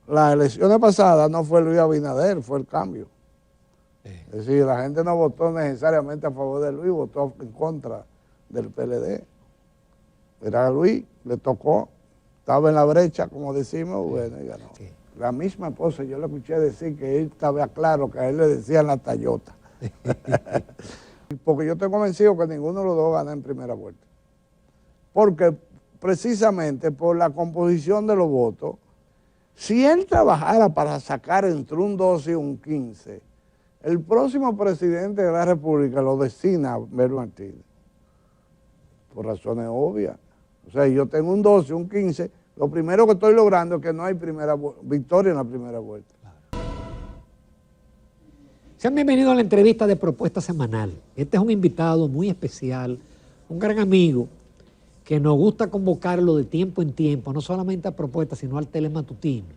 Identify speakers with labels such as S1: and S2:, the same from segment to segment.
S1: las elecciones pasadas no fue Luis Abinader, fue el cambio.
S2: Sí.
S1: Es decir, la gente no votó necesariamente a favor de Luis, votó en contra del PLD. Era Luis, le tocó, estaba en la brecha, como decimos, bueno, y ganó.
S2: Sí.
S1: La misma esposa, yo le escuché decir que él estaba claro, que a él le decían la Tayota. Porque yo estoy convencido que ninguno de los dos gana en primera vuelta. Porque precisamente por la composición de los votos, si él trabajara para sacar entre un 12 y un 15, el próximo presidente de la República lo destina a Abel Martínez. Por razones obvias. O sea, yo tengo un 12, un 15, lo primero que estoy logrando es que no hay victoria en la primera vuelta.
S2: Sean bienvenidos a la entrevista de Propuesta Semanal. Este es un invitado muy especial, un gran amigo, que nos gusta convocarlo de tiempo en tiempo, no solamente a Propuesta, sino al telematutino.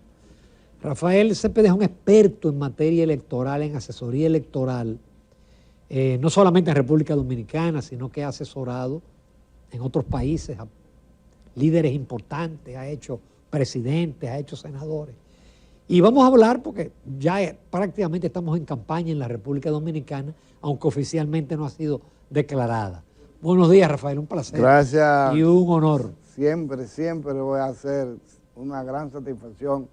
S2: Rafael Cepeda es un experto en materia electoral, en asesoría electoral, no solamente en República Dominicana, sino que ha asesorado en otros países a líderes importantes, ha hecho presidentes, ha hecho senadores. Y vamos a hablar porque ya prácticamente estamos en campaña en la República Dominicana, aunque oficialmente no ha sido declarada. Buenos días, Rafael, un placer.
S1: Gracias.
S2: Y un honor.
S1: Siempre voy a hacer una gran satisfacción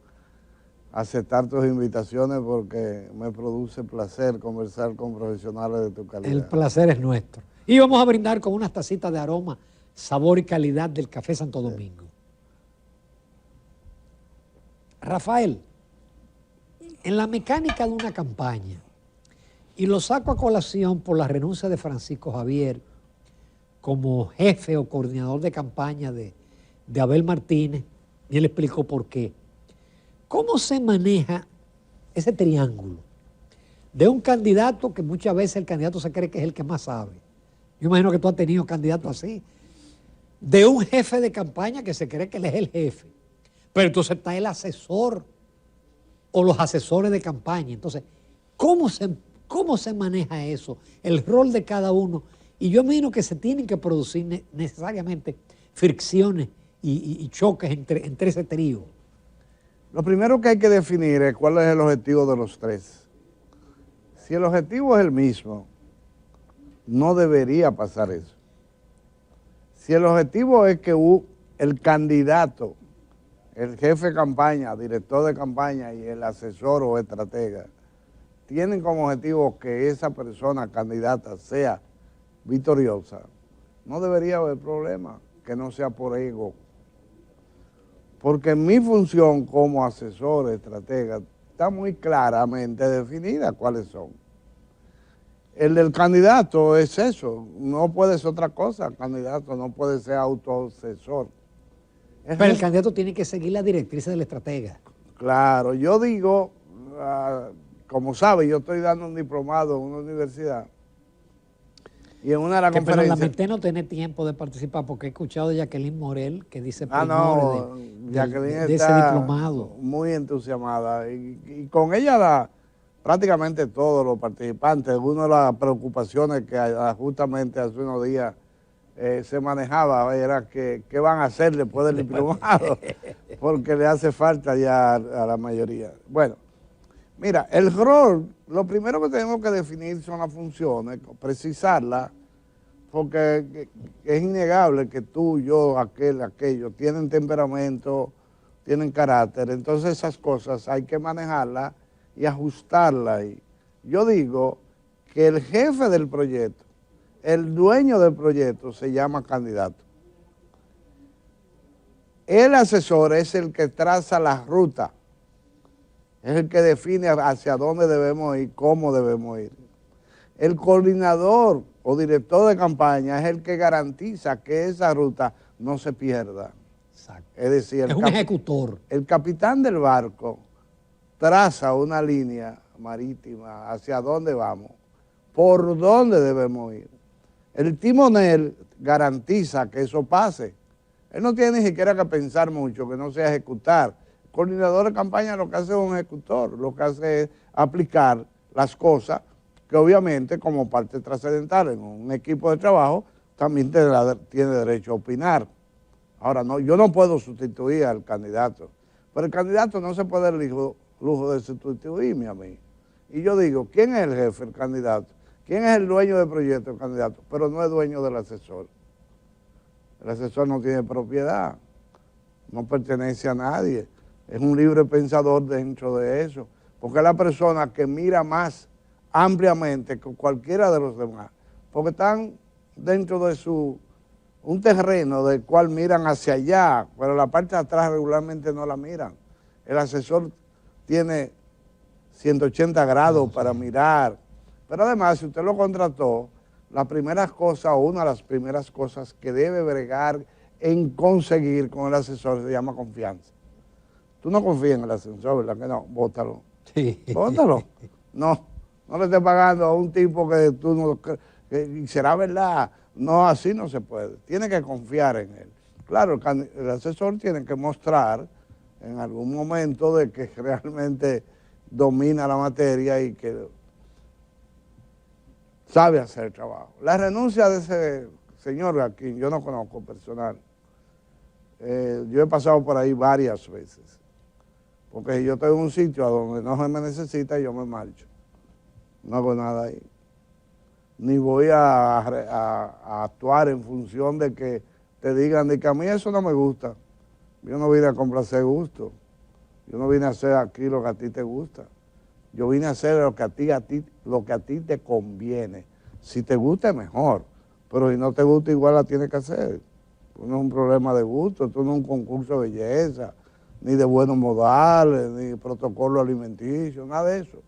S1: aceptar tus invitaciones porque me produce placer conversar con profesionales de tu calidad.
S2: El placer es nuestro. Y vamos a brindar con unas tacitas de aroma, sabor y calidad del Café Santo Domingo. Rafael, en la mecánica de una campaña, y lo saco a colación por la renuncia de Francisco Javier como jefe o coordinador de campaña de Abel Martínez, y él explicó por qué. ¿Cómo se maneja ese triángulo de un candidato que muchas veces el candidato se cree que es el que más sabe? Yo imagino que tú has tenido candidatos así. De un jefe de campaña que se cree que él es el jefe. Pero entonces está el asesor o los asesores de campaña. Entonces, ¿cómo se maneja eso? El rol de cada uno. Y yo imagino que se tienen que producir necesariamente fricciones y choques entre ese trío.
S1: Lo primero que hay que definir es cuál es el objetivo de los tres. Si el objetivo es el mismo, no debería pasar eso. Si el objetivo es que el candidato, el jefe de campaña, director de campaña y el asesor o estratega tienen como objetivo que esa persona candidata sea victoriosa, no debería haber problema, que no sea por ego. Porque mi función como asesor, estratega, está muy claramente definida cuáles son. El del candidato es eso, no puede ser otra cosa, el candidato no puede ser autoasesor.
S2: Pero el candidato tiene que seguir la directriz del estratega.
S1: Claro, yo digo, como sabe, yo estoy dando un diplomado en una universidad y en una de las conferencias...
S2: Pero lamenté no tener tiempo de participar porque he escuchado de Jacqueline Morel que dice
S1: Jacqueline
S2: de ese diplomado.
S1: Muy entusiasmada y con ella prácticamente todos los participantes. Una de las preocupaciones que justamente hace unos días se manejaba era qué van a hacer después del diplomado, porque le hace falta ya a la mayoría. Bueno, mira, el rol, lo primero que tenemos que definir son las funciones, precisarlas, porque es innegable que tú, yo, aquello, tienen temperamento, tienen carácter, entonces esas cosas hay que manejarlas y ajustarlas. Y yo digo que el jefe del proyecto, el dueño del proyecto se llama candidato. El asesor es el que traza la ruta, es el que define hacia dónde debemos ir, cómo debemos ir. El coordinador o director de campaña es el que garantiza que esa ruta no se pierda.
S2: Exacto.
S1: Es decir,
S2: es un ejecutor.
S1: El capitán del barco traza una línea marítima hacia dónde vamos, por dónde debemos ir. El timonel garantiza que eso pase. Él no tiene ni siquiera que pensar mucho, que no sea ejecutar. El coordinador de campaña lo que hace es un ejecutor, lo que hace es aplicar las cosas que obviamente como parte trascendental en un equipo de trabajo también tiene derecho a opinar. Ahora, no, yo no puedo sustituir al candidato, Pero el candidato no se puede dar el lujo de sustituirme a mí. Y yo digo, ¿quién es el jefe, el candidato? ¿Quién es el dueño del proyecto, el candidato? Pero no es dueño del asesor. El asesor no tiene propiedad, no pertenece a nadie. Es un libre pensador dentro de eso, porque es la persona que mira más ampliamente que cualquiera de los demás, porque están dentro de un terreno del cual miran hacia allá, pero la parte de atrás regularmente no la miran. El asesor tiene 180 grados para mirar, pero además si usted lo contrató, la primera cosa o una de las primeras cosas que debe bregar en conseguir con el asesor se llama confianza. Tú no confías en el asesor, ¿verdad que no? Bótalo.
S2: Sí.
S1: Bótalo. No le estés pagando a un tipo que tú no... que será verdad. No, así no se puede. Tiene que confiar en él. Claro, el asesor tiene que mostrar en algún momento de que realmente domina la materia y que sabe hacer el trabajo. La renuncia de ese señor a quien yo no conozco personal, yo he pasado por ahí varias veces, porque yo estoy en un sitio a donde no se me necesita y yo me marcho. No hago nada ahí. Ni voy a actuar en función de que te digan de que a mí eso no me gusta. Yo no vine a complacer gusto. Yo no vine a hacer aquí lo que a ti te gusta. Yo vine a hacer lo que a ti te conviene. Si te gusta, mejor. Pero si no te gusta, igual la tienes que hacer. Esto no es un problema de gusto, esto no es un concurso de belleza, ni de buenos modales, ni protocolo alimenticio, nada de eso.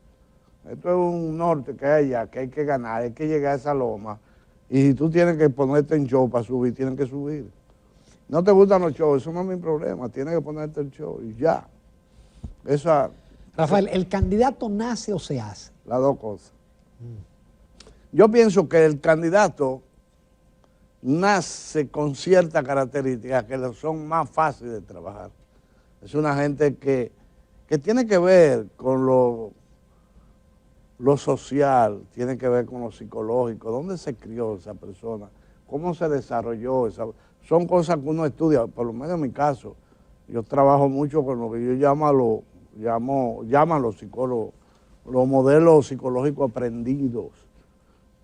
S1: Esto es un norte que hay allá, que hay que ganar, hay que llegar a esa loma. Y si tú tienes que ponerte en show para subir, tienes que subir. No te gustan los shows, eso no es mi problema, tienes que ponerte el show y ya.
S2: Rafael, ¿el candidato nace o se hace?
S1: Las dos cosas. Yo pienso que el candidato nace con ciertas características que son más fáciles de trabajar. Es una gente que tiene que ver con lo social, tiene que ver con lo psicológico, dónde se crió esa persona, cómo se desarrolló son cosas que uno estudia, por lo menos en mi caso. Yo trabajo mucho con lo que yo llaman los psicólogos, los modelos psicológicos aprendidos,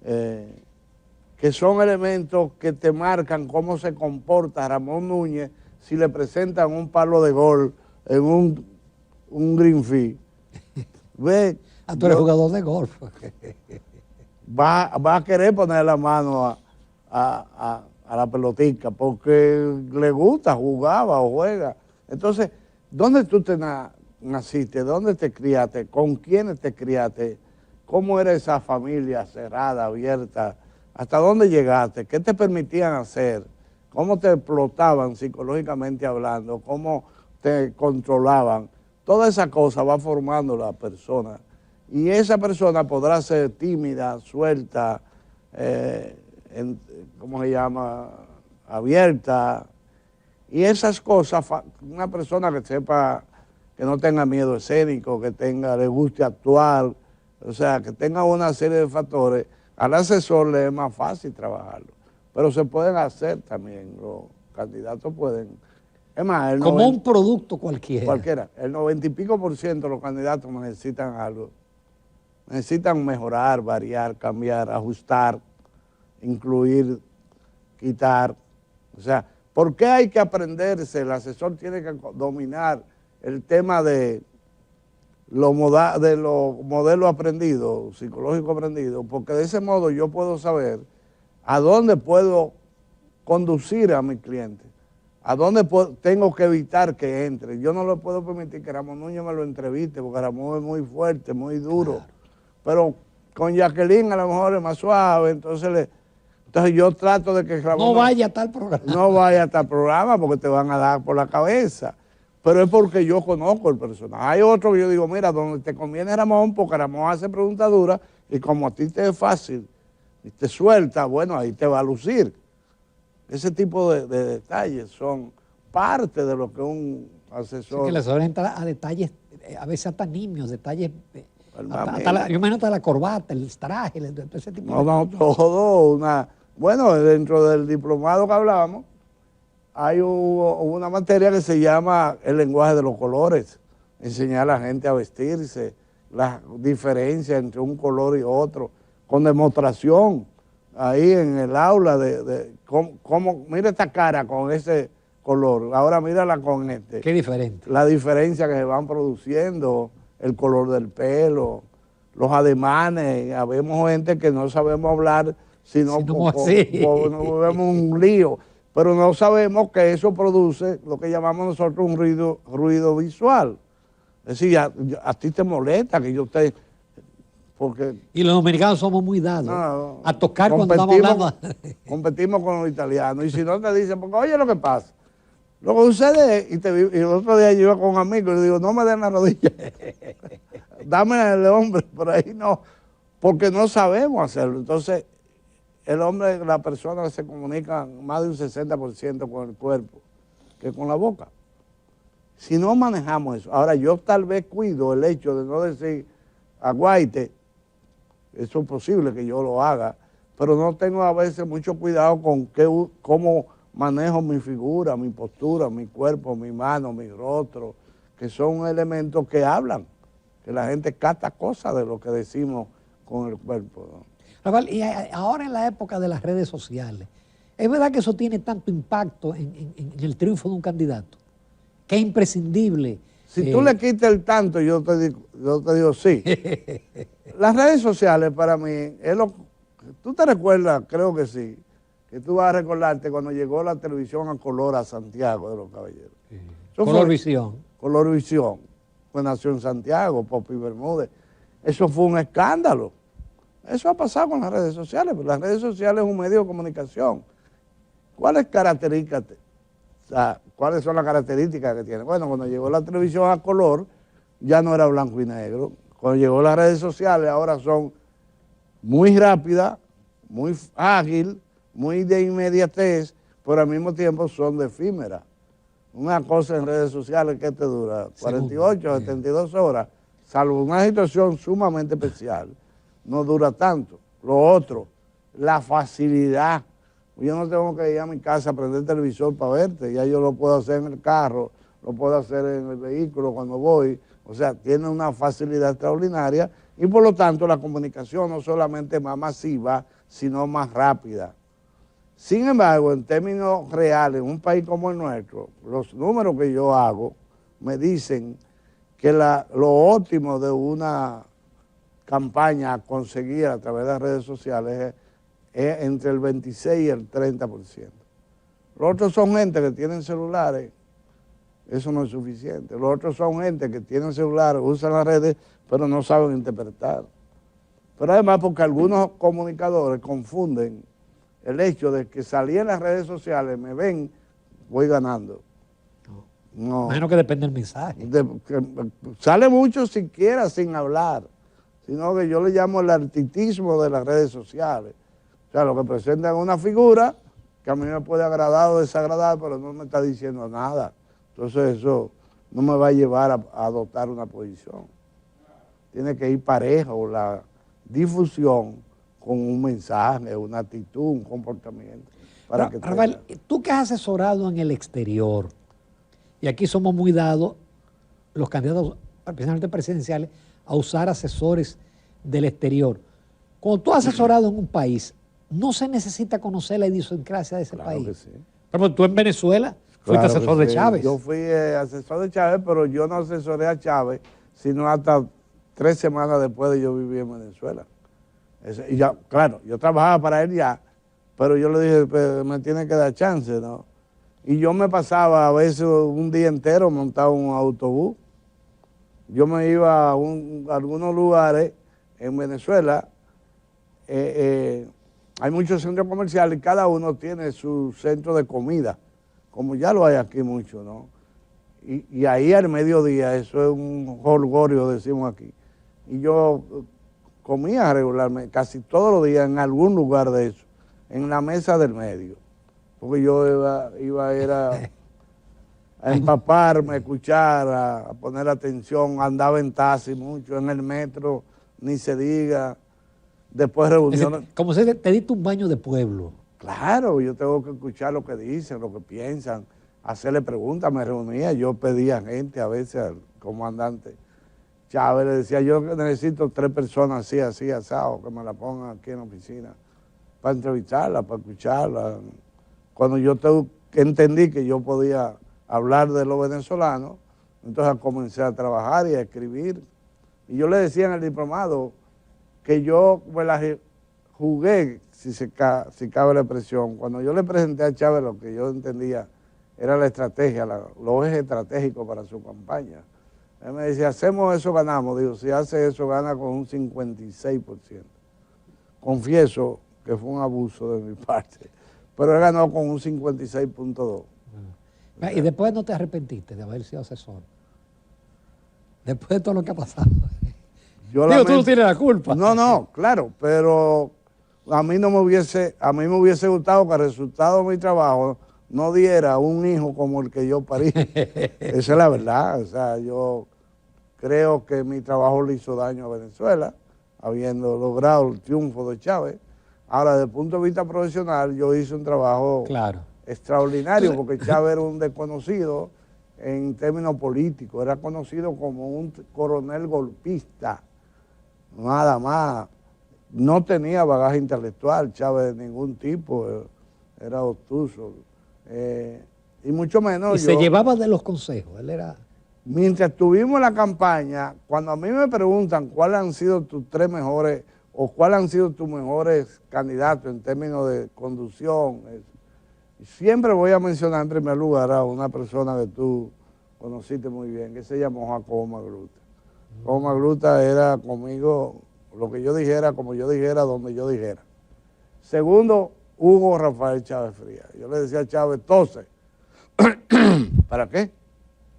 S1: que son elementos que te marcan cómo se comporta Ramón Núñez si le presentan un palo de gol en un green fee. Ve,
S2: tú eres jugador de golf.
S1: va a querer poner la mano a la pelotica porque le gusta, jugaba o juega. Entonces, ¿dónde tú naciste? ¿Dónde te criaste? ¿Con quiénes te criaste? ¿Cómo era esa familia cerrada, abierta? ¿Hasta dónde llegaste? ¿Qué te permitían hacer? ¿Cómo te explotaban psicológicamente hablando? ¿Cómo te controlaban? Toda esa cosa va formando la persona. Y esa persona podrá ser tímida, suelta, ¿cómo se llama? Abierta. Y esas cosas, una persona que sepa, que no tenga miedo escénico, que le guste actuar, o sea, que tenga una serie de factores, al asesor le es más fácil trabajarlo. Pero se pueden hacer también, los candidatos pueden. Es más,
S2: como un producto cualquiera.
S1: Cualquiera. El 90 y pico % de los candidatos necesitan algo. Necesitan mejorar, variar, cambiar, ajustar, incluir, quitar. O sea, ¿por qué hay que aprenderse? El asesor tiene que dominar el tema de los modelos aprendidos, psicológicos aprendidos, porque de ese modo yo puedo saber a dónde puedo conducir a mi cliente, a dónde tengo que evitar que entre. Yo no le puedo permitir que Ramón Núñez me lo entreviste, porque Ramón es muy fuerte, muy duro. Claro. Pero con Jacqueline a lo mejor es más suave, entonces yo trato de que Ramón
S2: no vaya a tal programa.
S1: No vaya a tal programa porque te van a dar por la cabeza. Pero es porque yo conozco el personaje. Hay otro que yo digo, mira, donde te conviene Ramón, porque Ramón hace preguntas duras y como a ti te es fácil y te suelta, bueno, ahí te va a lucir. Ese tipo de detalles son parte de lo que un asesor...
S2: Sí, que el asesor entra a detalles, a veces hasta niños, detalles... yo me noto la corbata, el traje, ese tipo de...
S1: No, todo Bueno, dentro del diplomado que hablábamos, hay una materia que se llama el lenguaje de los colores, enseñar a la gente a vestirse, la diferencia entre un color y otro, con demostración ahí en el aula de cómo, mira esta cara con ese color, ahora mírala con este.
S2: Qué diferente.
S1: La diferencia que se van produciendo, el color del pelo, los ademanes, habemos gente que no sabemos hablar, sino nos vemos un lío, pero no sabemos que eso produce lo que llamamos nosotros un ruido visual. Es decir, a ti te molesta que yo esté... Porque,
S2: y los dominicanos somos muy dados a tocar cuando estamos hablando.
S1: Competimos con los italianos. Y si no te dicen, porque oye lo que pasa. Lo que sucede es, y el otro día yo iba con un amigo y le digo, no me den la rodilla. Dame el hombre, por ahí no. Porque no sabemos hacerlo. Entonces, el hombre, la persona se comunica más de un 60% con el cuerpo que con la boca. Si no manejamos eso. Ahora, yo tal vez cuido el hecho de no decir aguaite. Eso es posible que yo lo haga, pero no tengo a veces mucho cuidado con cómo manejo mi figura, mi postura, mi cuerpo, mi mano, mi rostro, que son elementos que hablan, que la gente capta cosas de lo que decimos con el cuerpo, ¿no?
S2: Rafael, y ahora en la época de las redes sociales, ¿es verdad que eso tiene tanto impacto en el triunfo de un candidato? Que es imprescindible.
S1: Si tú le quitas el tanto, yo te digo sí. Las redes sociales para mí, tú te recuerdas, creo que sí, que tú vas a recordarte cuando llegó la televisión a color a Santiago de los Caballeros.
S2: Sí. Colorvisión.
S1: Colorvisión. Pues nació en Santiago, Popi Bermúdez. Eso fue un escándalo. Eso ha pasado con las redes sociales, pero las redes sociales es un medio de comunicación. ¿Cuáles son las características que tiene? Bueno, cuando llegó la televisión a color, ya no era blanco y negro. Cuando llegó las redes sociales, ahora son muy rápidas, muy ágil, muy de inmediatez, pero al mismo tiempo son de efímera. Una cosa en redes sociales que te dura 48 o 72 horas, salvo una situación sumamente especial, no dura tanto. Lo otro, la facilidad. Yo no tengo que ir a mi casa a prender el televisor para verte, ya yo lo puedo hacer en el carro, lo puedo hacer en el vehículo cuando voy, o sea, tiene una facilidad extraordinaria y por lo tanto la comunicación no solamente es más masiva, sino más rápida. Sin embargo, en términos reales, en un país como el nuestro, los números que yo hago me dicen que lo óptimo de una campaña a conseguir a través de las redes sociales es entre el 26 y el 30%. Los otros son gente que tienen celulares, eso no es suficiente. Los otros son gente que tienen celulares, usan las redes, pero no saben interpretar. Pero además porque algunos comunicadores confunden el hecho de que salí en las redes sociales, me ven, voy ganando. No.
S2: Imagino que depende del mensaje.
S1: Sale mucho siquiera sin hablar, sino que yo le llamo el artitismo de las redes sociales. O sea, lo que presentan una figura que a mí me puede agradar o desagradar, pero no me está diciendo nada. Entonces eso no me va a llevar a adoptar una posición. Tiene que ir parejo la difusión con un mensaje, una actitud, un comportamiento.
S2: Rafael, tú que has asesorado en el exterior, y aquí somos muy dados, los candidatos, especialmente presidenciales, a usar asesores del exterior. Cuando tú has asesorado en un país, no se necesita conocer la idiosincrasia de ese país.
S1: Que sí.
S2: Por ejemplo, tú en Venezuela fuiste asesor de Chávez.
S1: Yo fui asesor de Chávez, pero yo no asesoré a Chávez, sino hasta 3 semanas después de yo vivir en Venezuela. Y ya, claro, yo trabajaba para él ya, pero yo le dije, pues, me tiene que dar chance, ¿no? Y yo me pasaba a veces un día entero montado en un autobús. Yo me iba a algunos lugares en Venezuela, hay muchos centros comerciales y cada uno tiene su centro de comida, como ya lo hay aquí mucho, ¿no? Y ahí al mediodía, eso es un jolgorio, decimos aquí. Y yo comía regularmente, casi todos los días en algún lugar de eso, en la mesa del medio. Porque yo iba a empaparme, a escuchar, a poner atención, andaba en taxi mucho, en el metro, ni se diga. Después reuniones.
S2: Como se te diste un baño de pueblo.
S1: Claro, yo tengo que escuchar lo que dicen, lo que piensan, hacerle preguntas, me reunía, yo pedía gente a veces al comandante Chávez, le decía, yo necesito 3 personas así, así, asado, que me la pongan aquí en la oficina, para entrevistarla, para escucharla. Cuando yo entendí que yo podía hablar de los venezolanos, entonces comencé a trabajar y a escribir. Y yo le decía en el diplomado que yo me la jugué, si cabe la expresión. Cuando yo le presenté a Chávez lo que yo entendía era la estrategia, los ejes estratégicos para su campaña. Él me decía, hacemos eso, ganamos. Digo, si hace eso, gana con un 56%. Confieso que fue un abuso de mi parte, pero él ganó con un 56.2%.
S2: Y después no te arrepentiste de haber sido asesor. Después de todo lo que ha pasado. Digo, tú no tienes la culpa.
S1: No, claro, pero a mí me hubiese gustado que el resultado de mi trabajo no diera un hijo como el que yo parí. Esa es la verdad. O sea, yo creo que mi trabajo le hizo daño a Venezuela, habiendo logrado el triunfo de Chávez. Ahora, desde el punto de vista profesional, yo hice un trabajo extraordinario, porque Chávez era un desconocido en términos políticos, era conocido como un coronel golpista, nada más. No tenía bagaje intelectual, Chávez de ningún tipo, era obtuso. Y mucho menos
S2: se llevaba de los consejos, él era...
S1: Mientras estuvimos en la campaña, cuando a mí me preguntan cuáles han sido tus 3 mejores o cuáles han sido tus mejores candidatos en términos de conducción, siempre voy a mencionar en primer lugar a una persona que tú conociste muy bien, que se llamó Jacobo Magluta. Jacobo Magluta era conmigo, lo que yo dijera, como yo dijera, donde yo dijera. Segundo, Hugo Rafael Chávez Frías. Yo le decía a Chávez, tose. ¿Para qué?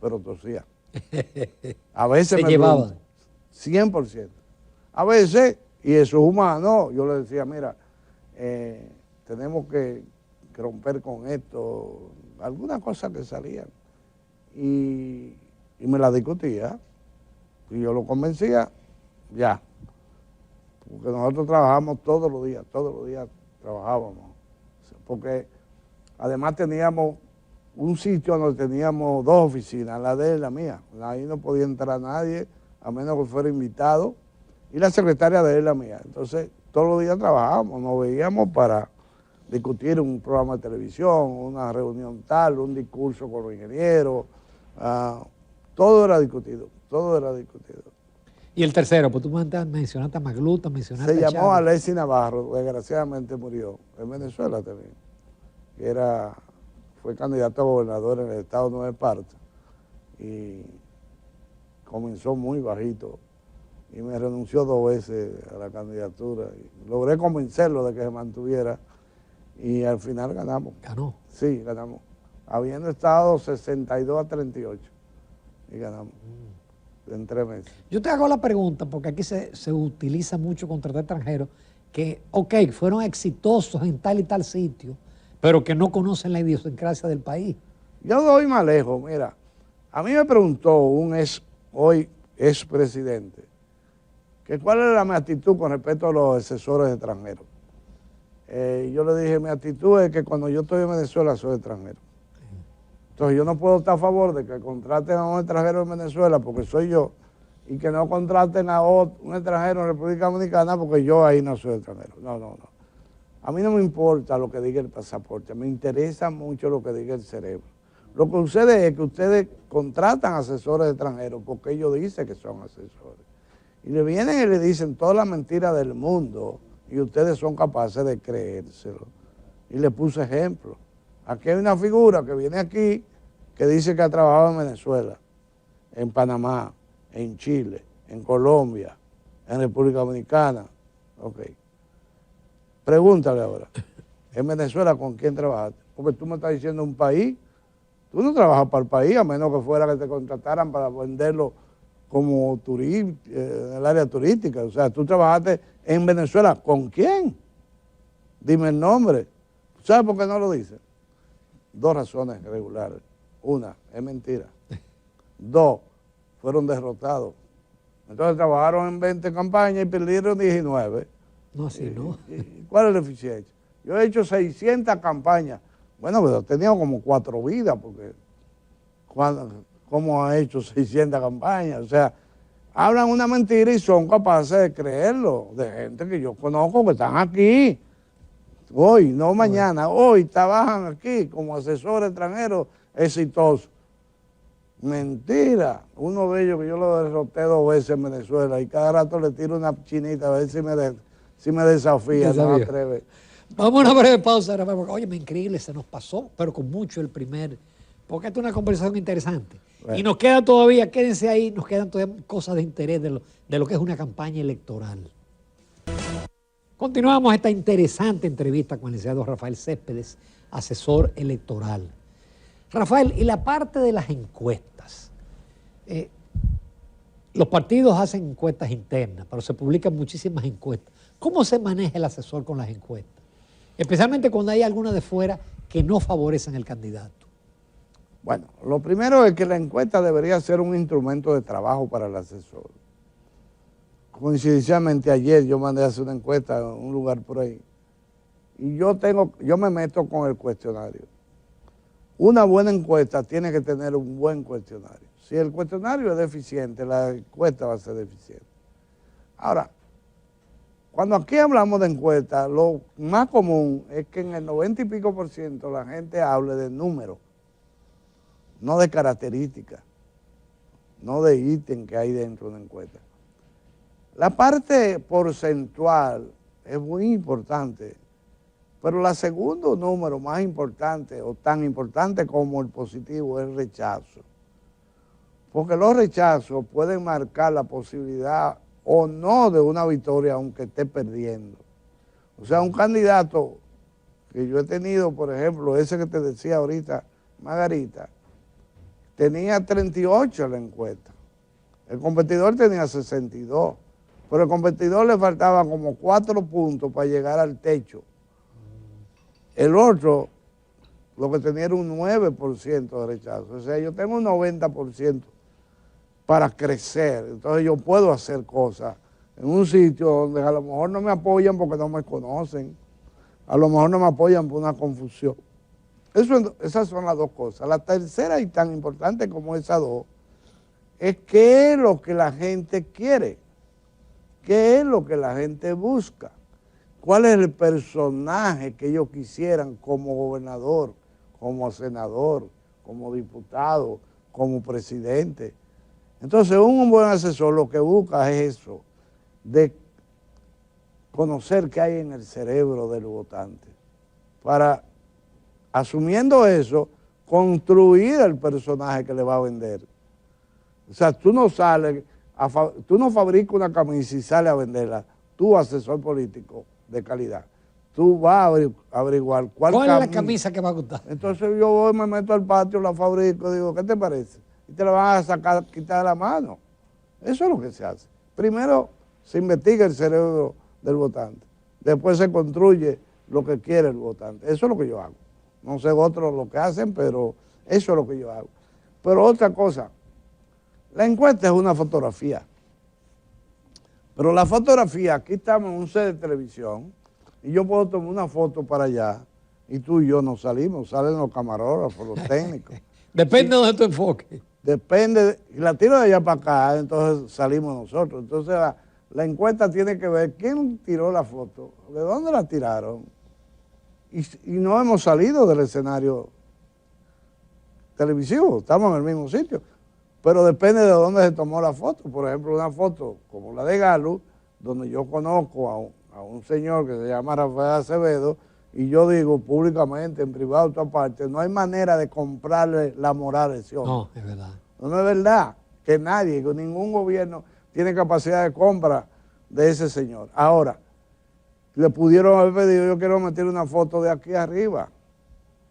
S1: Pero tosía. A veces
S2: se llevaban.
S1: 100%. A veces, y eso es humano, yo le decía, mira, tenemos que romper con esto, algunas cosas que salían. Y me la discutía, y yo lo convencía, ya. Porque nosotros trabajamos todos los días trabajábamos. Porque además teníamos un sitio donde teníamos 2 oficinas, la de él y la mía. Ahí no podía entrar nadie, a menos que fuera invitado, y la secretaria de él y la mía. Entonces, todos los días trabajábamos, nos veíamos para discutir un programa de televisión, una reunión tal, un discurso con los ingenieros, todo era discutido, todo era discutido.
S2: Y el tercero, pues tú mencionaste a Magluta, mencionaste a
S1: Chávez. Se llamó
S2: Chávez.
S1: Alexis Navarro, desgraciadamente murió, en Venezuela también, que fue candidato a gobernador en el estado de Nueva Esparta y comenzó muy bajito y me renunció 2 veces a la candidatura. Y logré convencerlo de que se mantuviera y al final ganamos.
S2: ¿Ganó?
S1: Sí, ganamos. Habiendo estado 62-38 y ganamos en 3 meses.
S2: Yo te hago la pregunta, porque aquí se utiliza mucho contratar extranjeros que, ok, fueron exitosos en tal y tal sitio, pero que no conocen la idiosincrasia del país.
S1: Yo doy más lejos, mira, a mí me preguntó un hoy expresidente que cuál era mi actitud con respecto a los asesores extranjeros. Yo le dije, mi actitud es que cuando yo estoy en Venezuela soy extranjero. Entonces yo no puedo estar a favor de que contraten a un extranjero en Venezuela porque soy yo, y que no contraten a un extranjero en República Dominicana porque yo ahí no soy extranjero. No. A mí no me importa lo que diga el pasaporte, me interesa mucho lo que diga el cerebro. Lo que sucede es que ustedes contratan asesores extranjeros porque ellos dicen que son asesores. Y le vienen y le dicen todas las mentiras del mundo y ustedes son capaces de creérselo. Y le puse ejemplo. Aquí hay una figura que viene aquí que dice que ha trabajado en Venezuela, en Panamá, en Chile, en Colombia, en República Dominicana. Ok. Pregúntale ahora, en Venezuela, ¿con quién trabajaste? Porque tú me estás diciendo un país, tú no trabajas para el país, a menos que fuera que te contrataran para venderlo como en el área turística. O sea, tú trabajaste en Venezuela, ¿con quién? Dime el nombre. ¿Sabes por qué no lo dice? 2 razones regulares. Una, es mentira. 2, fueron derrotados. Entonces trabajaron en 20 campañas y perdieron 19.
S2: No, así no.
S1: ¿Cuál es la eficiencia? Yo he hecho 600 campañas. Bueno, pero he tenido como 4 vidas, porque ¿cómo ha hecho 600 campañas? O sea, hablan una mentira y son capaces de creerlo, de gente que yo conozco que están aquí, hoy, no mañana, hoy trabajan aquí como asesores extranjeros exitosos. Mentira. Uno de ellos que yo lo derroté 2 veces en Venezuela y cada rato le tiro una chinita a ver si me desafía, no me atreve.
S2: Vamos a una breve pausa, Rafael, porque oye, increíble, se nos pasó, pero con mucho el primer, porque esta es una conversación interesante. Bueno. Y nos queda todavía, quédense ahí, nos quedan todavía cosas de interés de lo que es una campaña electoral. Continuamos esta interesante entrevista con el licenciado Rafael Céspedes, asesor electoral. Rafael, y la parte de las encuestas. Los partidos hacen encuestas internas, pero se publican muchísimas encuestas. ¿Cómo se maneja el asesor con las encuestas? Especialmente cuando hay alguna de fuera que no favorecen al candidato.
S1: Bueno, lo primero es que la encuesta debería ser un instrumento de trabajo para el asesor. Coincidencialmente ayer yo mandé a hacer una encuesta en un lugar por ahí y yo me meto con el cuestionario. Una buena encuesta tiene que tener un buen cuestionario. Si el cuestionario es deficiente, la encuesta va a ser deficiente. Ahora, cuando aquí hablamos de encuestas, lo más común es que en el 90 y pico % la gente hable de números, no de características, no de ítem que hay dentro de una encuesta. La parte porcentual es muy importante, pero el segundo número más importante o tan importante como el positivo es el rechazo. Porque los rechazos pueden marcar la posibilidad o no de una victoria aunque esté perdiendo. O sea, un candidato que yo he tenido, por ejemplo, ese que te decía ahorita, Margarita, tenía 38 en la encuesta. El competidor tenía 62, pero el competidor le faltaban como 4 puntos para llegar al techo. El otro, lo que tenía era un 9% de rechazo. O sea, yo tengo un 90% para crecer. Entonces yo puedo hacer cosas en un sitio donde a lo mejor no me apoyan porque no me conocen. A lo mejor no me apoyan por una confusión. Esas son las 2 cosas. La tercera y tan importante como esas 2 es qué es lo que la gente quiere, qué es lo que la gente busca, cuál es el personaje que ellos quisieran como gobernador, como senador, como diputado, como presidente. Entonces un buen asesor lo que busca es eso, de conocer qué hay en el cerebro del votante, para, asumiendo eso, construir el personaje que le va a vender. O sea, tú no fabricas una camisa y sales a venderla, tú, asesor político de calidad, tú vas a averiguar cuál
S2: es la camisa que va a gustar.
S1: Entonces yo voy, me meto al patio, la fabrico, digo, ¿qué te parece? Y te la van a sacar, quitar de la mano. Eso es lo que se hace. Primero se investiga el cerebro del votante, después se construye lo que quiere el votante. Eso es lo que yo hago. No sé otros lo que hacen, pero eso es lo que yo hago. Pero otra cosa, la encuesta es una fotografía. Pero la fotografía, aquí estamos en un set de televisión y yo puedo tomar una foto para allá y tú y yo no salimos, salen los camarógrafos, los técnicos.
S2: Depende de donde tu enfoque.
S1: Depende, y la tiro de allá para acá, entonces salimos nosotros. Entonces la encuesta tiene que ver quién tiró la foto, de dónde la tiraron. Y no hemos salido del escenario televisivo, estamos en el mismo sitio. Pero depende de dónde se tomó la foto. Por ejemplo, una foto como la de Galo, donde yo conozco a un señor que se llama Rafael Acevedo, y yo digo públicamente, en privado, en toda parte, no hay manera de comprarle la moral a ese hombre.
S2: No, es verdad.
S1: No es verdad que nadie, que ningún gobierno tiene capacidad de compra de ese señor. Ahora, le pudieron haber pedido, yo quiero meter una foto de aquí arriba,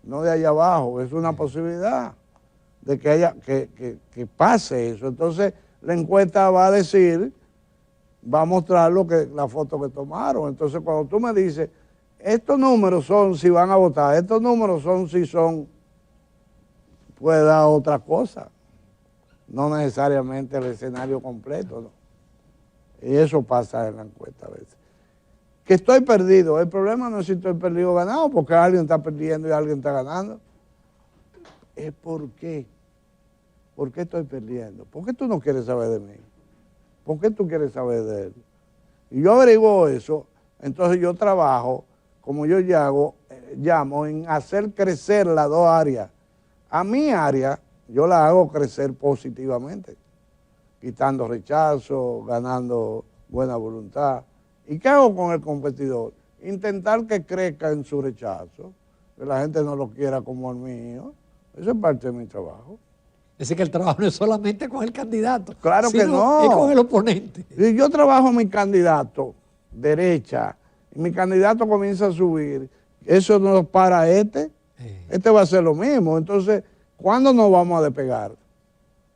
S1: no de allá abajo. Es una posibilidad de que pase eso. Entonces, la encuesta va a decir, va a mostrar la foto que tomaron. Entonces, cuando tú me dices, estos números son si van a votar, estos números son si son, puede dar otra cosa. No necesariamente el escenario completo, ¿no? Y eso pasa en la encuesta a veces. que estoy perdido. El problema no es si estoy perdido o ganado, porque alguien está perdiendo y alguien está ganando. Es por qué. ¿Por qué estoy perdiendo? ¿Por qué tú no quieres saber de mí? ¿Por qué tú quieres saber de él? Y yo averiguo eso, entonces yo trabajo, como yo llamo en hacer crecer las dos áreas. A mi área, yo la hago crecer positivamente, quitando rechazo, ganando buena voluntad. ¿Y qué hago con el competidor? Intentar que crezca en su rechazo, que la gente no lo quiera como el mío. Eso es parte de mi trabajo.
S2: Es decir, que el trabajo no es solamente con el candidato,
S1: Claro que
S2: sino
S1: no.
S2: es con el oponente.
S1: Si yo trabajo a mi candidato derecha y mi candidato comienza a subir, eso no para este va a ser lo mismo. Entonces, ¿cuándo nos vamos a despegar?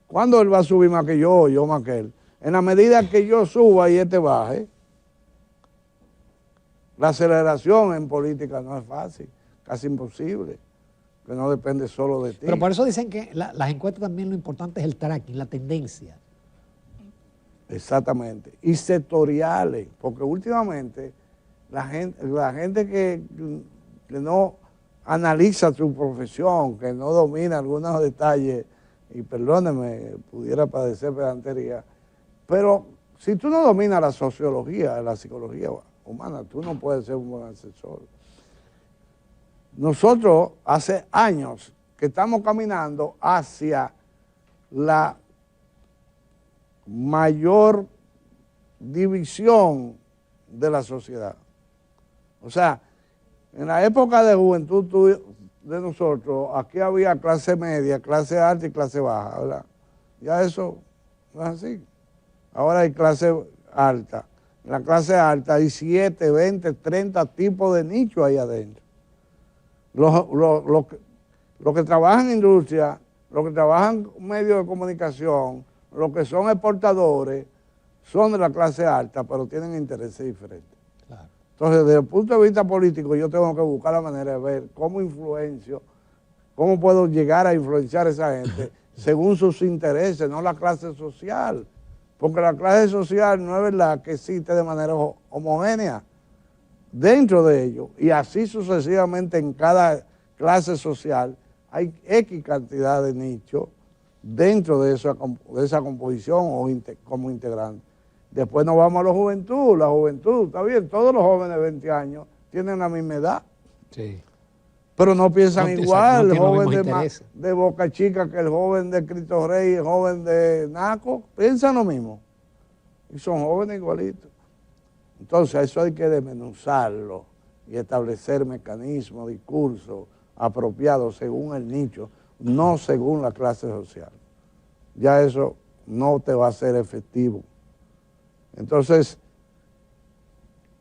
S1: ¿Cuándo él va a subir más que yo más que él? En la medida que yo suba y este baje. La aceleración en política no es fácil, casi imposible, que no depende solo de ti.
S2: Pero por eso dicen que las encuestas también lo importante es el tracking, la tendencia.
S1: Exactamente. Y sectoriales, porque últimamente la gente que no analiza su profesión, que no domina algunos detalles, y perdóneme, pudiera padecer pedantería, pero si tú no dominas la sociología, la psicología humana, tú no puedes ser un buen asesor. Nosotros hace años que estamos caminando hacia la mayor división de la sociedad. O sea, en la época de juventud de nosotros, aquí había clase media, clase alta y clase baja, ¿verdad? Ya eso no es así. Ahora hay clase alta. En la clase alta hay 7, 20, 30 tipos de nichos ahí adentro. Los que trabajan en industria, los que trabajan en medios de comunicación, los que son exportadores, son de la clase alta, pero tienen intereses diferentes. Claro. Entonces, desde el punto de vista político, yo tengo que buscar la manera de ver cómo influencio, cómo puedo llegar a influenciar a esa gente según sus intereses, no la clase social. Porque la clase social no es verdad que existe de manera homogénea dentro de ellos, y así sucesivamente en cada clase social hay X cantidad de nichos dentro de esa composición o como integrante. Después nos vamos a la juventud, está bien, todos los jóvenes de 20 años tienen la misma edad, sí, pero no piensan igual, el joven de Boca Chica que el joven de Cristo Rey, el joven de Naco, piensan lo mismo, y son jóvenes igualitos. Entonces eso hay que desmenuzarlo y establecer mecanismos, discursos apropiados según el nicho, no según la clase social. Ya eso no te va a ser efectivo. Entonces,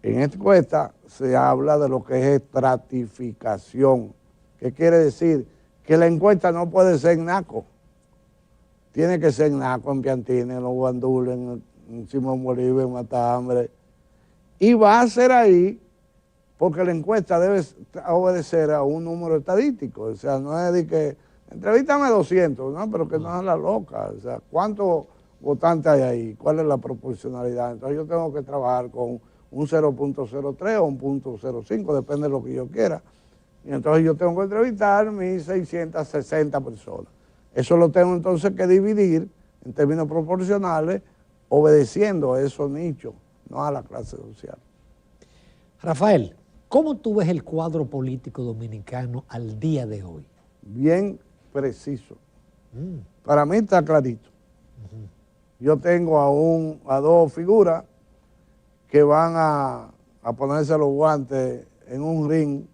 S1: en esta encuesta se habla de lo que es estratificación. ¿Qué quiere decir? Que la encuesta no puede ser en Naco. Tiene que ser en Naco, en Piantini, en Los Guandules, en Simón Bolívar, en Matambre. Y va a ser ahí porque la encuesta debe obedecer a un número estadístico. O sea, no es de que, entrevístame 200, ¿no? Pero que no es la loca. O sea, ¿cuántos votantes hay ahí? ¿Cuál es la proporcionalidad? Entonces yo tengo que trabajar con un 0.03 o un 0.05, depende de lo que yo quiera. Y entonces yo tengo que entrevistar 1.660 personas. Eso lo tengo entonces que dividir en términos proporcionales, obedeciendo a esos nichos, no a la clase social.
S2: Rafael, ¿cómo tú ves el cuadro político dominicano al día de hoy?
S1: Bien preciso. Para mí está clarito. Yo tengo a dos figuras que van a ponerse los guantes en un ring,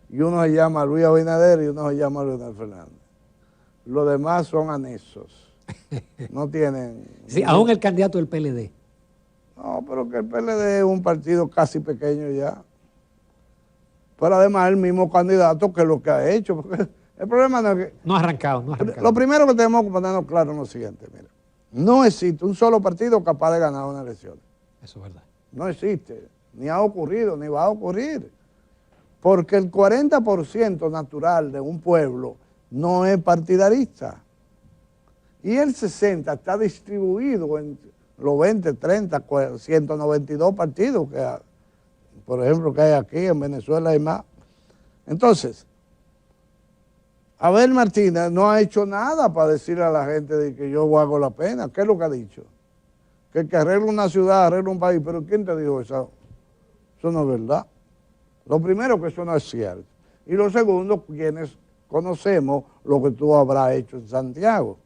S1: y uno se llama Luis Abinader y uno se llama Leonel Fernández. Los demás son anexos. No tienen...
S2: Sí, aún el candidato del PLD.
S1: No, pero que el PLD es un partido casi pequeño ya. Pero además el mismo candidato que lo que ha hecho. Porque el problema no es que...
S2: No ha arrancado.
S1: Lo primero que tenemos que ponernos claro es lo siguiente, mira. No existe un solo partido capaz de ganar una elección.
S2: Eso es verdad.
S1: No existe, ni ha ocurrido, ni va a ocurrir. Porque el 40% natural de un pueblo no es partidarista. Y el 60% está distribuido en los 20, 30, 192 partidos que por ejemplo, que hay aquí, en Venezuela hay más. Entonces, Abel Martínez no ha hecho nada para decirle a la gente de que yo hago la pena. ¿Qué es lo que ha dicho? Que el que arregla una ciudad, arregla un país. ¿Pero quién te dijo eso? Eso no es verdad. Lo primero, que eso no es cierto. Y lo segundo, quienes conocemos lo que tú habrás hecho en Santiago,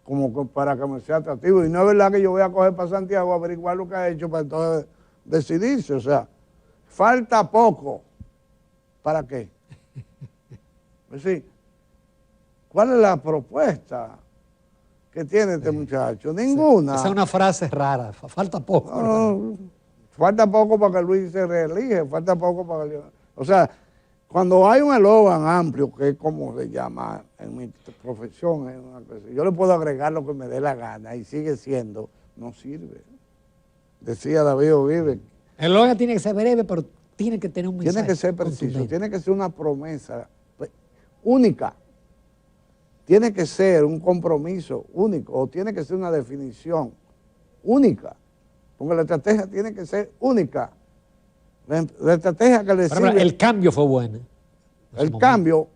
S1: como para que me sea atractivo. Y no es verdad que yo voy a coger para Santiago a averiguar lo que ha hecho para entonces decidirse. O sea, falta poco. ¿Para qué? Es decir, ¿cuál es la propuesta que tiene este muchacho? Ninguna.
S2: Esa es una frase rara, falta poco.
S1: No, falta poco para que Luis se reelige, falta poco para que... O sea, cuando hay un eslogan amplio, que es como se llama en mi profesión, es una cosa, yo le puedo agregar lo que me dé la gana y sigue siendo, no sirve. Decía David Ovive.
S2: El eslogan tiene que ser breve, pero tiene que tener un mensaje.
S1: Tiene que ser preciso,
S2: contundente.
S1: tiene que ser una promesa única. Tiene que ser un compromiso único o tiene que ser una definición única. Porque la estrategia tiene que ser única. La estrategia que le sirve...
S2: El cambio fue bueno.
S1: El cambio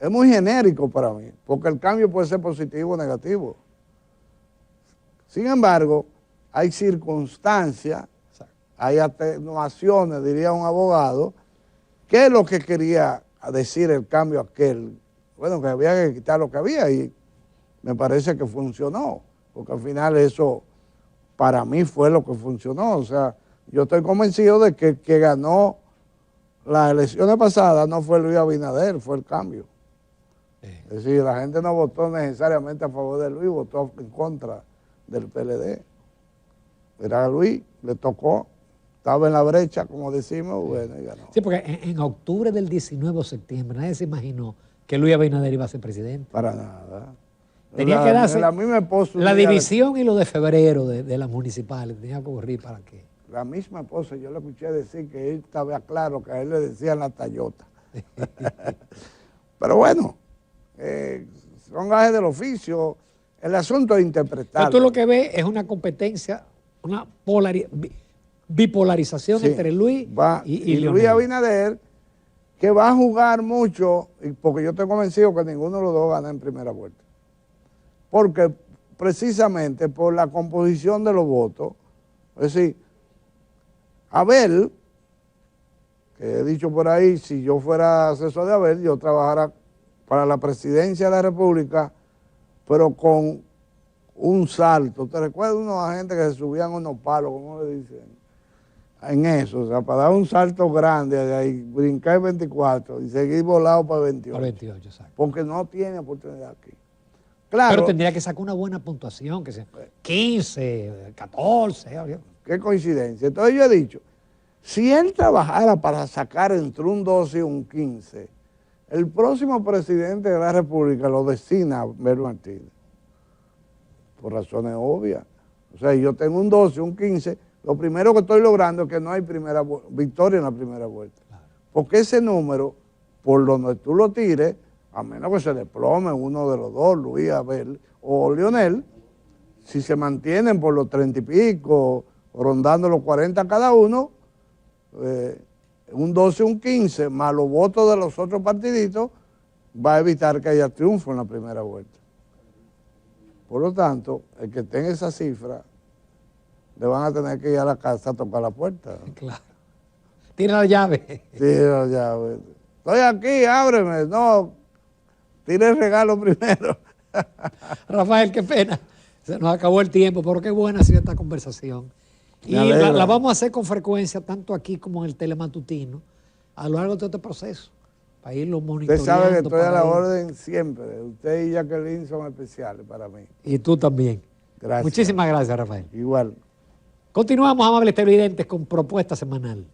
S1: es muy genérico para mí, porque el cambio puede ser positivo o negativo. Sin embargo, hay circunstancias, hay atenuaciones, diría un abogado, que es lo que quería decir el cambio aquel. Bueno, que había que quitar lo que había y me parece que funcionó, porque al final eso para mí fue lo que funcionó. O sea, yo estoy convencido de que el que ganó las elecciones pasadas no fue Luis Abinader, fue el cambio. Es decir, la gente no votó necesariamente a favor de Luis, votó en contra del PLD. Era Luis, le tocó, estaba en la brecha, como decimos, bueno, y ganó.
S2: Sí, porque en octubre del 19 de septiembre nadie se imaginó que Luis Abinader iba a ser presidente.
S1: Para nada.
S2: Tenía que darse la división y lo de febrero de las municipales, tenía que ocurrir para qué.
S1: La misma esposa, yo le escuché decir que él estaba claro, que a él le decían la Tayota. Pero bueno, son gajes del oficio, el asunto es interpretarlo.
S2: Pero tú lo que ves es una competencia, una bipolarización entre Luis y
S1: Luis Abinader, que va a jugar mucho, porque yo estoy convencido que ninguno de los dos gana en primera vuelta. Porque precisamente por la composición de los votos, es decir, Abel, que he dicho por ahí, si yo fuera asesor de Abel, yo trabajara para la presidencia de la República, pero con un salto. ¿Te recuerdas unos agentes que se subían unos palos, como le dicen? En eso, o sea, para dar un salto grande de ahí, brincar el 24 y seguir volado para el 28.
S2: Para el 28, exacto.
S1: Porque no tiene oportunidad aquí. Claro.
S2: Pero tendría que sacar una buena puntuación, que sea 15, 14.
S1: Qué coincidencia. Entonces yo he dicho, si él trabajara para sacar entre un 12 y un 15, el próximo presidente de la República lo destina a Abel Martínez. Por razones obvias. O sea, yo tengo un 12, un 15, lo primero que estoy logrando es que no hay victoria en la primera vuelta. Claro. Porque ese número, por donde tú lo tires, a menos que se desplome uno de los dos, Luis, Abel o Leonel, si se mantienen por los 30 y pico, rondando los 40 cada uno, un 12, un 15, más los votos de los otros partiditos, va a evitar que haya triunfo en la primera vuelta. Por lo tanto, el que tenga esa cifra, le van a tener que ir a la casa a tocar la puerta.
S2: Claro. Tira la llave.
S1: Tira la llave. Estoy aquí, ábreme. No, tire el regalo primero.
S2: Rafael, qué pena. Se nos acabó el tiempo, pero qué buena ha sido esta conversación. Y la vamos a hacer con frecuencia, tanto aquí como en el telematutino, a lo largo de todo este proceso, para irlo monitoreando.
S1: Usted sabe que estoy a la orden siempre. Usted y Jacqueline son especiales para mí.
S2: Y tú también.
S1: Gracias.
S2: Muchísimas gracias, Rafael.
S1: Igual.
S2: Continuamos, amables televidentes, con Propuesta Semanal.